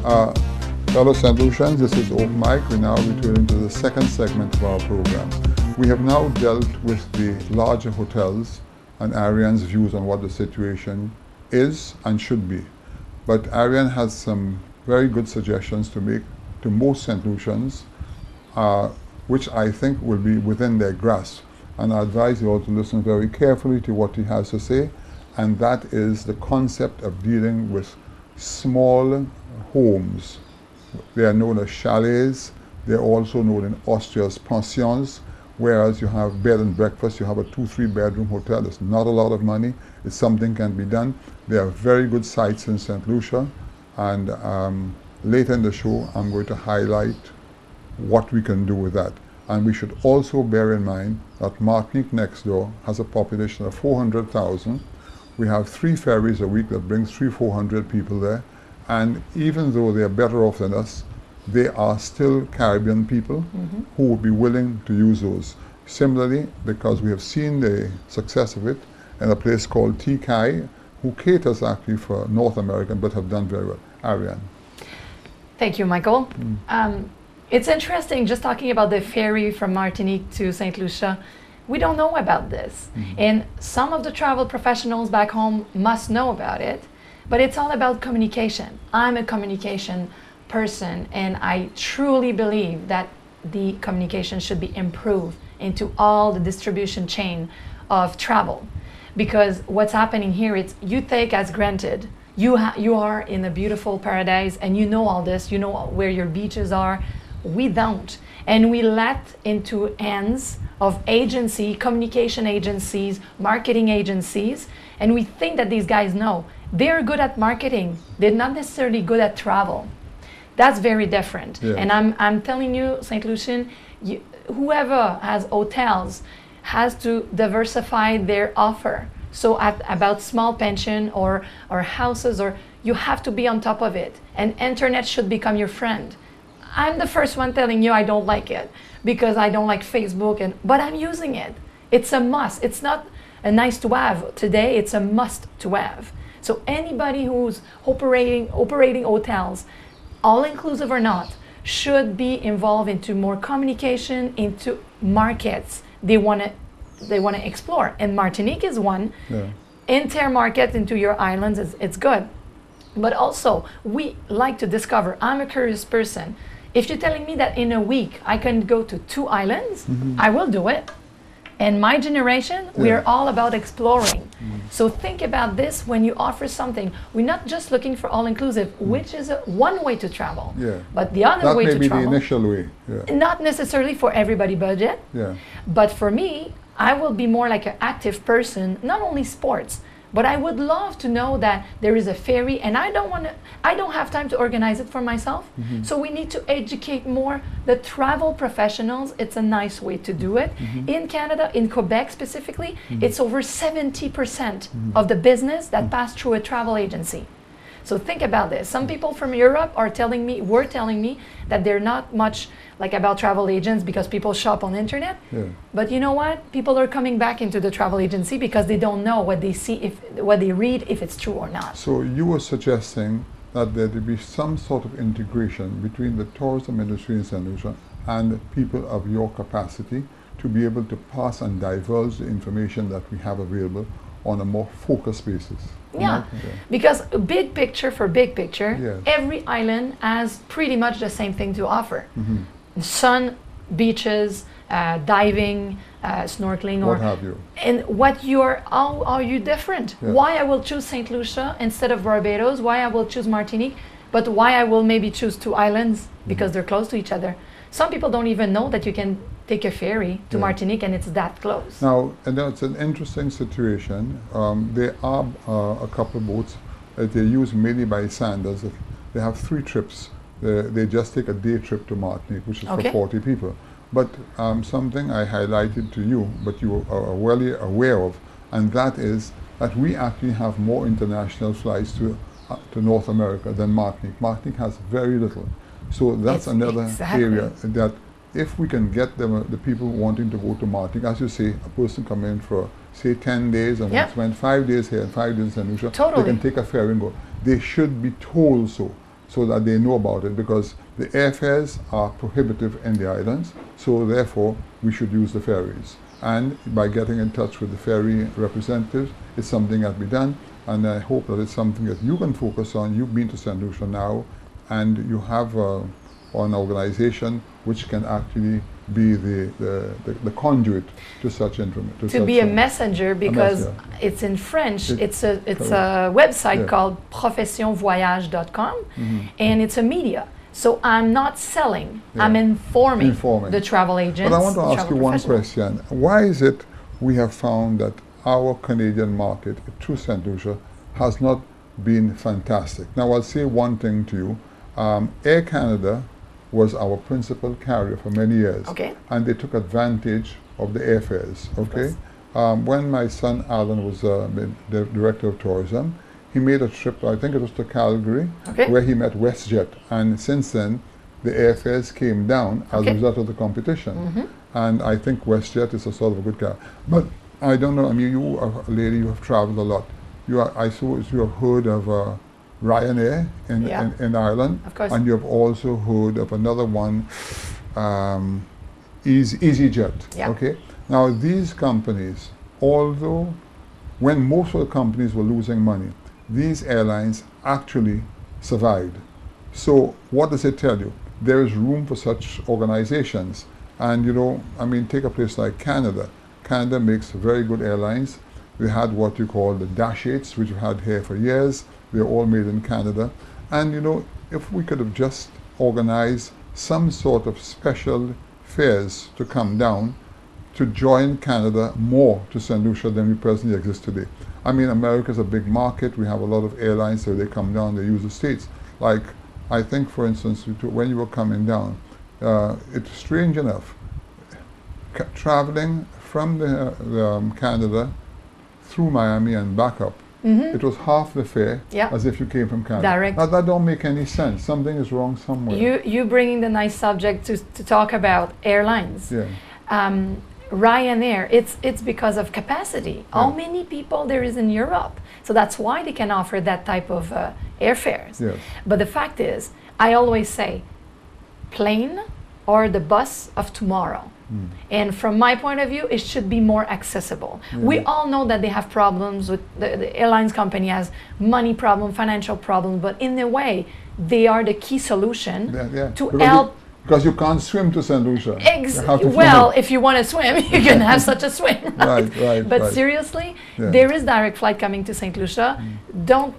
Uh, Fellow St. Lucians, this is Openmike. We're now returning to the second segment of our program. We have now dealt with the larger hotels and Ariane's views on what the situation is and should be. But Ariane has some very good suggestions to make to most St. Lucians, which I think will be within their grasp. And I advise you all to listen very carefully to what he has to say, and that is the concept of dealing with small homes. They are known as chalets. They're also known in Austria as pensions, whereas you have bed and breakfast. You have a 2-3 bedroom hotel. It's not a lot of money. It's something can be done. There are very good sites in St. Lucia, and later in the show I'm going to highlight what we can do with that. And we should also bear in mind that Martinique next door has a population of 400,000. We have 3 ferries a week that brings 300-400 people there. And even though they are better off than us, they are still Caribbean people who would be willing to use those. Similarly, because we have seen the success of it in a place called TKI, who caters actually for North American but have done very well. Ariane. Thank you, Michael. It's interesting just talking about the ferry from Martinique to St. Lucia. We don't know about this. And some of the travel professionals back home must know about it. But it's all about communication. I'm a communication person, and I truly believe that the communication should be improved into all the distribution chain of travel. Because what's happening here is you take as granted, you are in a beautiful paradise and you know all this, you know where your beaches are. We don't. And we let into hands of communication agencies, marketing agencies, and we think that these guys know. They're good at marketing. They're not necessarily good at travel. That's very different. Yeah. And I'm telling you, St. Lucian, whoever has hotels has to diversify their offer. So about small pension or houses, or you have to be on top of it. And internet should become your friend. I'm the first one telling you I don't like it because I don't like Facebook, but I'm using it. It's a must. It's not a nice to have today. It's a must to have. So anybody who's operating hotels, all inclusive or not, should be involved into more communication, into markets they want to explore. And Martinique is one. Yeah. Inter-market into your islands it's good. But also we like to discover. I'm a curious person. If you're telling me that in a week I can go to 2 islands, I will do it. And my generation, we're all about exploring. So think about this when you offer something. We're not just looking for all-inclusive, which is one way to travel. Yeah. But the other way to travel. That may be the initial way. Yeah. Not necessarily for everybody budget. Yeah. But for me, I will be more like an active person, not only sports, but I would love to know that there is a ferry, and I don't have time to organize it for myself. So we need to educate more the travel professionals. It's a nice way to do it. In Canada, in Quebec specifically, it's over 70% of the business that pass through a travel agency. So think about this. Some people from Europe were telling me that they're not much like about travel agents because people shop on internet. Yeah. But you know what? People are coming back into the travel agency because they don't know what they see, what they read, if it's true or not. So you were suggesting that there would be some sort of integration between the tourism industry in St. Lucia and people of your capacity to be able to pass and divulge the information that we have available on a more focused basis. Yeah, because big picture for big picture, every island has pretty much the same thing to offer. Sun, beaches, diving, snorkeling, what have you. And how are you different? Yeah. Why I will choose St. Lucia instead of Barbados, why I will choose Martinique, but why I will maybe choose 2 islands because they're close to each other. Some people don't even know that you can take a ferry to Martinique and it's that close. Now, and it's an interesting situation. There are a couple of boats that they use mainly by sanders. They have 3 trips. They just take a day trip to Martinique, which is for 40 people. But something I highlighted to you, but you are well aware of, and that is that we actually have more international flights to North America than Martinique. Martinique has very little. So that's another area that if we can get them, the people wanting to go to Martinique, as you say, a person come in for, say, 10 days and spend 5 days here and 5 days in St. Lucia, they can take a ferry and go. They should be told so so that they know about it, because the airfares are prohibitive in the islands, so therefore we should use the ferries. And by getting in touch with the ferry representatives, it's something that be done, and I hope that it's something that you can focus on. You've been to St. Lucia now, and you have an organization which can actually be the conduit to such information. To be a messenger, because it's in French. It's a website called professionvoyage.com, and it's a media. So I'm not selling, I'm informing the travel agents. But I want to ask you one question. Why is it we have found that our Canadian market through St. Lucia has not been fantastic? Now I'll say one thing to you. Air Canada was our principal carrier for many years, and they took advantage of the airfares. When my son Alan was the director of tourism, he made a trip, I think it was to Calgary, where he met WestJet, and since then the airfares came down as a result of the competition. And I think WestJet is a sort of a good carrier. But I don't know, I mean, you are a lady, you have traveled a lot. I suppose you have heard of Ryanair in Ireland, and you have also heard of another one, EasyJet. Now these companies, although when most of the companies were losing money, these airlines actually survived. So what does it tell you? There is room for such organizations. And you know, I mean, take a place like Canada. Canada makes very good airlines. We had what you call the Dash 8s, which we've had here for years. They're all made in Canada. And you know, if we could have just organized some sort of special fares to come down to join Canada more to St. Lucia than we presently exist today. I mean, America's a big market. We have a lot of airlines, so they come down, they use the States. Like, I think, for instance, when you were coming down, it's strange enough, traveling from Canada through Miami and back up, it was half the fare as if you came from Canada. Direct. Now, that don't make any sense. Something is wrong somewhere. You bringing the nice subject to talk about airlines. Ryanair, it's because of capacity. How many people there is in Europe? So that's why they can offer that type of airfares. But the fact is, I always say, plane or the bus of tomorrow. And from my point of view, it should be more accessible. We all know that they have problems with the airlines company has money problem, financial problem, but in a way, they are the key solution to help. Because you can't swim to St. Lucia. Well, if you want to swim, you can have such a swim, right? But seriously, there is direct flight coming to St. Lucia. Don't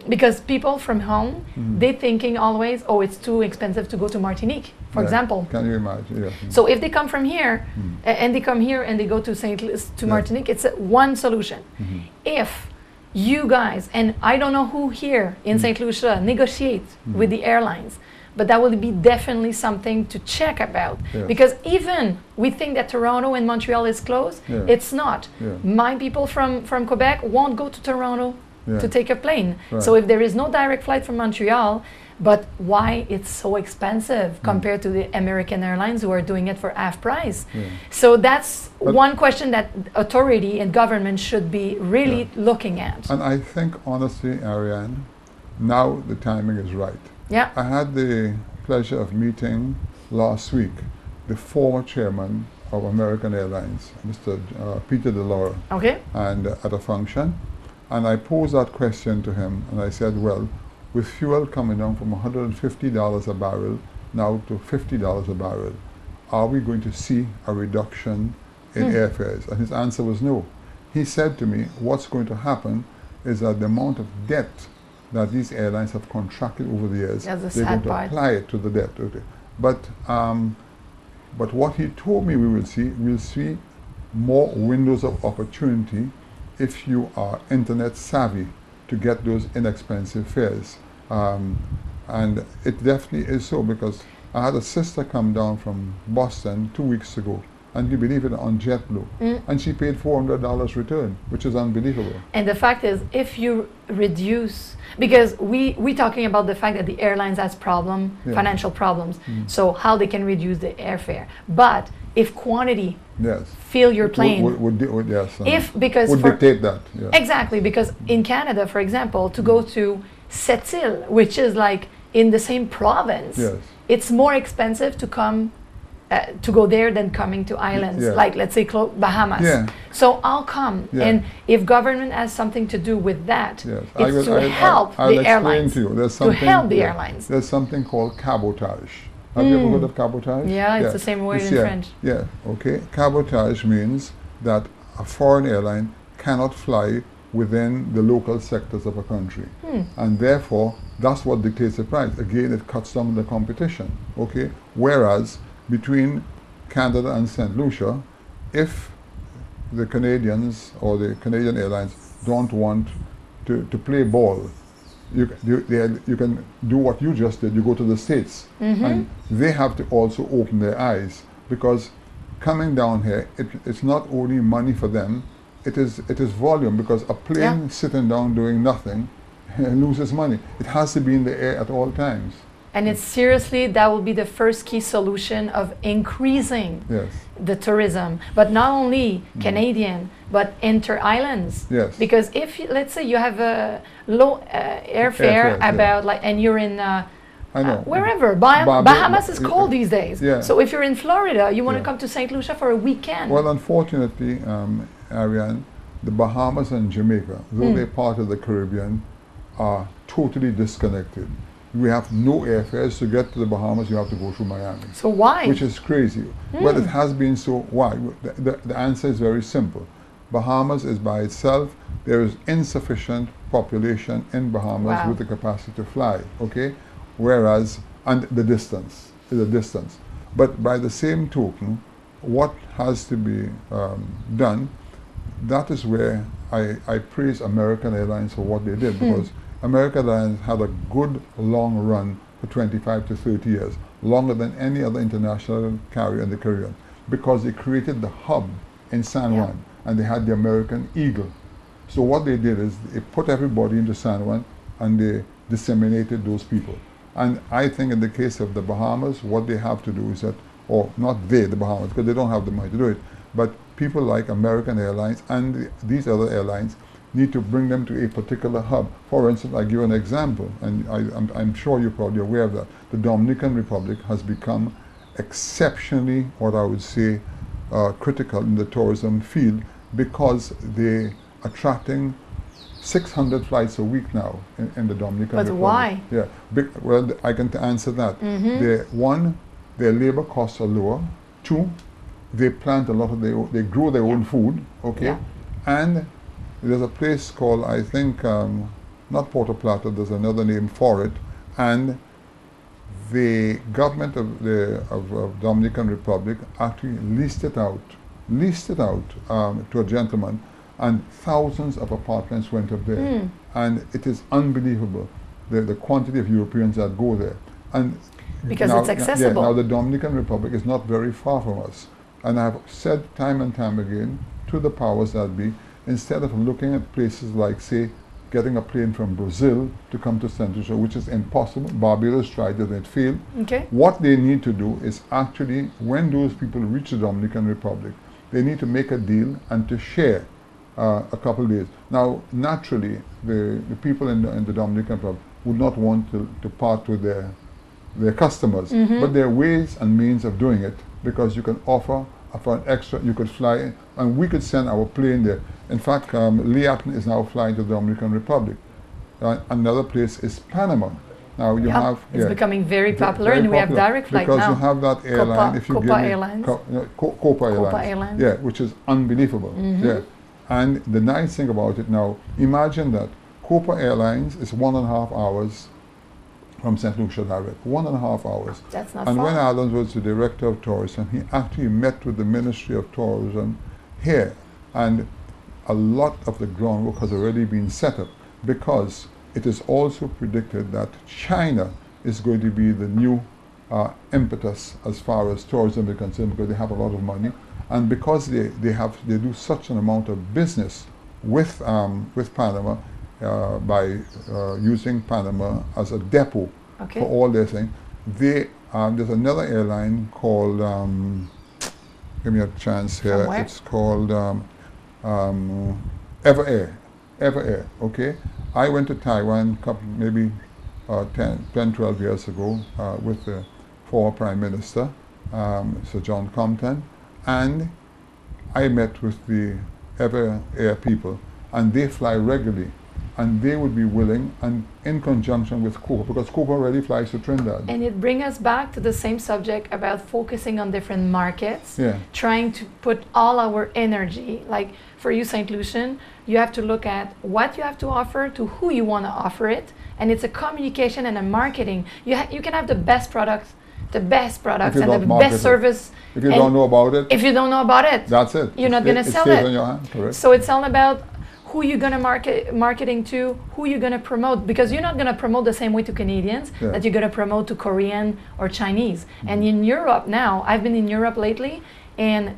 because people from home, they're thinking always, oh, it's too expensive to go to Martinique, for example. Can you imagine? So if they come from here, and they come here and they go to Martinique, it's one solution. If you guys, and I don't know who here in St. Lucia negotiate with the airlines, but that will be definitely something to check about. Because even we think that Toronto and Montreal is closed, it's not. My people from Quebec won't go to Toronto to take a plane. So if there is no direct flight from Montreal, but why it's so expensive compared to the American Airlines who are doing it for half price? So that's one question that authority and government should be really looking at. And I think honestly, Ariane, now the timing is right. I had the pleasure of meeting last week the former chairman of American Airlines, Mr. Peter DeLaura, and at a function, and I posed that question to him, and I said, well, with fuel coming down from $150 a barrel now to $50 a barrel, are we going to see a reduction in airfares? And his answer was no. He said to me, what's going to happen is that the amount of debt that these airlines have contracted over the years, they're going to apply it to the debt. But what he told me we'll see more windows of opportunity if you are internet savvy to get those inexpensive fares. And it definitely is so, because I had a sister come down from Boston 2 weeks ago, and you believe it, on JetBlue, and she paid $400 return, which is unbelievable. And the fact is, if you reduce, because we talking about the fact that the airlines has financial problems, so how they can reduce the airfare. But if quantity fill your plane, would because dictate that. Exactly, because in Canada, for example, to go to Sept-Îles, which is like in the same province, Yes. it's more expensive to come to go there than coming to islands, Yeah. like let's say Bahamas. Yeah. So I'll come, Yeah. and if government has something to do with that, Yes. it's to help I'll the explain airlines. to you. There's To something, help the yeah, airlines. There's something called cabotage. Have you ever heard of cabotage? Yeah, it's the same word in yeah, French. Yeah, okay. Cabotage means that a foreign airline cannot fly within the local sectors of a country. And therefore, that's what dictates the price. Again, it cuts down the competition, okay? Whereas between Canada and St. Lucia, if the Canadians or the Canadian airlines don't want to play ball, you can do what you just did. You go to the States, and they have to also open their eyes, because coming down here, it's not only money for them, it is volume, because a plane sitting down doing nothing loses money. It has to be in the air at all times. And it's seriously, that will be the first key solution of increasing Yes. the tourism, but not only Canadian, but inter-islands. Yes. Because if, let's say you have a low airfare about like, and you're in I know. wherever, Bahamas is cold these days. Yeah. So if you're in Florida, you want to Yeah. come to St. Lucia for a weekend. Well, unfortunately, Ariane, the Bahamas and Jamaica, though they're part of the Caribbean, are totally disconnected. We have no airfares. To get to the Bahamas, you have to go through Miami. So why? Which is crazy. Well, it has been so. Why? The answer is very simple. Bahamas is by itself. There is insufficient population in Bahamas with the capacity to fly, okay? Whereas, and the distance is a distance. But by the same token, what has to be done, that is where I praise American Airlines for what they did, because American Airlines had a good long run for 25 to 30 years, longer than any other international carrier in the Caribbean, because they created the hub in San Juan, and they had the American Eagle. So what they did is they put everybody into San Juan, and they disseminated those people. And I think in the case of the Bahamas, what they have to do is that, or not they, the Bahamas, because they don't have the money to do it, but people like American Airlines and these other airlines need to bring them to a particular hub. For instance, I give an example, and I'm sure you're probably aware of that. The Dominican Republic has become exceptionally, what I would say, critical in the tourism field, because they're attracting 600 flights a week now in the Dominican Republic. But why? Yeah, well, I can answer that. One, their labor costs are lower. Two, they plant a lot of they grow their own food, okay? And there's a place called, I think, not Puerto Plata, there's another name for it, and the government of the Dominican Republic actually leased it out to a gentleman, and thousands of apartments went up there. And it is unbelievable, the quantity of Europeans that go there. And because now, it's accessible. now the Dominican Republic is not very far from us. And I've said time and time again to the powers that be, instead of looking at places like, say, getting a plane from Brazil to come to St. Lucia, which is impossible. Barbados tried it and it failed. Okay. What they need to do is actually, when those people reach the Dominican Republic, they need to make a deal and to share a couple of days. Now, naturally, the people in the Dominican Republic would not want to part with their customers, but there are ways and means of doing it, because you can offer for an extra, you could fly, and we could send our plane there. In fact, Liatin is now flying to the Dominican Republic. Another place is Panama. Now you have it's becoming very popular, and we have direct flight now. Because you have that airline. If you Copa give me Airlines. Copa Airlines. Yeah, which is unbelievable. Yeah, and the nice thing about it now, imagine that Copa Airlines is 1.5 hours from St. Lucia direct, 1.5 hours. That's not and far. when Adams was the director of tourism, he actually met with the Ministry of Tourism here, and a lot of the groundwork has already been set up, because it is also predicted that China is going to be the new impetus as far as tourism is concerned, because they have a lot of money, and because they do such an amount of business with Panama, by using Panama as a depot for all their things. There's another airline called, give me a chance here, it's called Ever Air. ever air, okay? I went to Taiwan maybe 10, 12 years ago with the former Prime Minister, Sir John Compton, and I met with the Ever Air people, and they fly regularly, and they would be willing, and in conjunction with Copa, because Copa already flies to Trinidad. And it brings us back to the same subject about focusing on different markets, trying to put all our energy, like for you, St. Lucian, you have to look at what you have to offer to who you want to offer it, and it's a communication and a marketing. You can have the best products and the best service. If you don't know about it. If you don't know about it. That's it. You're not going to sell stays it. On your hand, correct. So it's all about who you're going to marketing to, who you're going to promote, because you're not going to promote the same way to Canadians that you're going to promote to Korean or Chinese. And in Europe now, I've been in Europe lately, and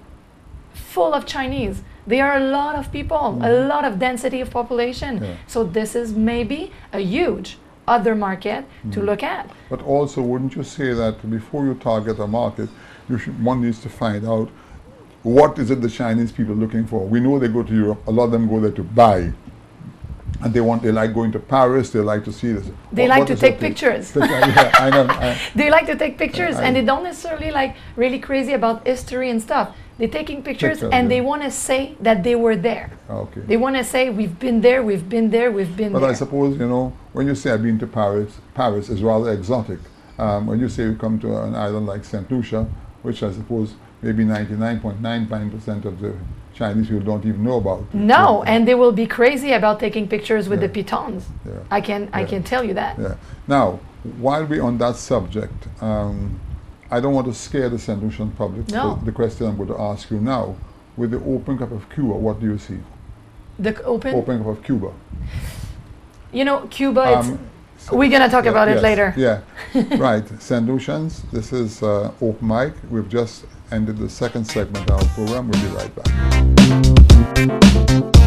full of Chinese. There are a lot of people, a lot of density of population. So this is maybe a huge other market to look at. But also, wouldn't you say that before you target a market, one needs to find out what is it the Chinese people are looking for? We know they go to Europe, a lot of them go there to buy. And they like going to Paris, they like to see this. They like to take pictures. Yeah, I know. They like to take pictures, and they don't necessarily like really crazy about history and stuff. They're taking pictures, and they want to say that they were there. Okay. They want to say, we've been there, we've been there, we've been there. But I suppose, when you say I've been to Paris, Paris is rather exotic. When you say you come to an island like St. Lucia, which I suppose maybe 99.99% of the Chinese people don't even know about. No, and they will be crazy about taking pictures with the pitons. I can tell you that. Yeah. Now, while we're on that subject, I don't want to scare the St. Lucian public. No. The question I'm going to ask you now, with the opening up of Cuba, what do you see? The opening up of Cuba. Cuba, we're going to talk about it later. Yeah, right. St. Lucians, this is Openmike. We've just ended the second segment of our program. We'll be right back.